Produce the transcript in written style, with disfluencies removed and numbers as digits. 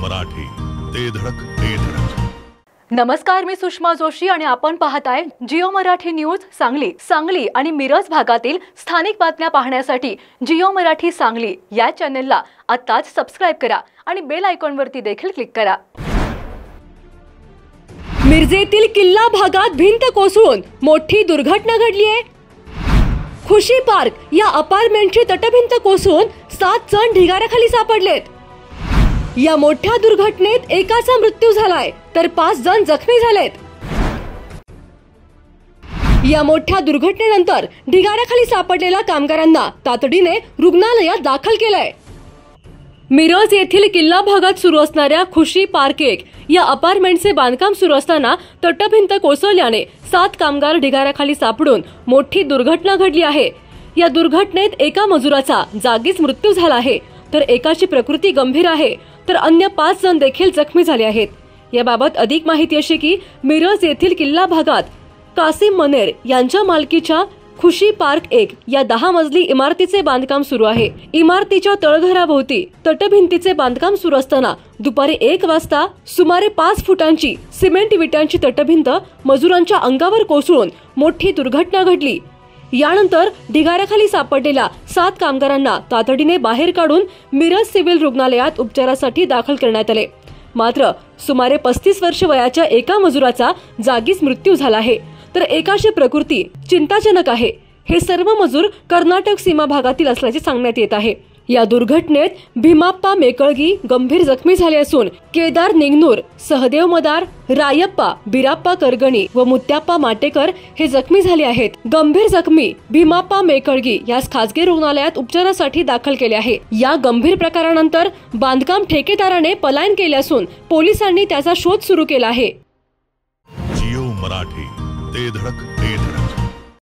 मराठी, ते धडक ते धडक। नमस्कार, मी सुषमा जोशी आणि आपण पाहताय जिओ मराठी न्यूज सांगली। सांगली आणि मिरज भागातील स्थानिक बातम्या पाहण्यासाठी जिओ मराठी सांगली या चॅनलला आताच सबस्क्राइब करा आणि बेल आयकॉनवरती देखील क्लिक करा। मिरजेतील किल्ला भागात भिंत कोसळून मोठी दुर्घटना घडली आहे। खुशी पार्क या अपार्टमेंटची तटभिंत कोसळून 7 जण ढिगाऱ्याखाली सापडलेत। या मोठ्या दुर्घटनेत एकाचा मृत्यू झालाय तर 5 जण जखमी झालेत। या मोठ्या दुर्घटनेनंतर ढिगाऱ्याखाली सापडलेल्या कामगारांना तातडीने रुग्णालयात दाखल केलंय। मिरज येथील किल्ला भागात सुरू असणाऱ्या खुशी पार्क 1 या अपार्टमेंटचे बांधकाम सुरू असताना तटभिंत कोसळल्याने 7 कामगार ढिगाऱ्याखाली सापडून मोठी दुर्घटना घडली आहे। या दुर्घटनेत एका मजुराचा जागीच मृत्यू झाला आहे तर एकाची प्रकृती गंभीर आहे तर अन्य 5 जण देखील जखमी झाले आहेत। याबाबत अधिक माहिती अशी की मिरज येथील किल्ला भागात कासिम मनेर यांच्या मालकीच्या खुशी पार्क 1 या 10 मजली इमारतीचे बांधकाम सुरू आहे। इमारतीच्या तळघराभोवती तटभिंतीचे बांधकाम सुरू असताना दुपारी 1 वाजता सुमारे 5 फुटांची सिमेंट विटांची तटभिंत मजुरांच्या अंगावर कोसळून मोठी दुर्घटना घडली। यानंतर ढिगाऱ्याखाली सापडलेल्या 7 कामगारांना तातडीने बाहेर काढून मिरज सिव्हिल रुग्णालयात उपचारासाठी दाखल करण्यात आले। मात्र सुमारे 35 वर्ष वयाच्या एका मजुराचा जागीच मृत्यू झाला आहे तर एकाची प्रकृती चिंताजनक आहे। हे सर्व मजूर कर्नाटक सीमा भागातील असल्याचे सांगण्यात येत आहे। या दुर्घटनेत भीमाप्पा मेकळगी गंभीर जखमी झाले असून केदार निंगनूर, सहदेव मदार, रायप्पा बिराप्पा करगणी व मुत्याप्पा माटेकर हे जखमी झाले आहेत। गंभीर जखमी भीमाप्पा मेकळगी यास खासगी रुग्णालयात उपचारासाठी दाखल केले आहे। या गंभीर प्रकारानंतर बांधकाम ठेकेदाराने पलायन केले असून पोलिसांनी त्याचा शोध सुरू केला आहे। जिओ मराठी, ते धडक ते धडक।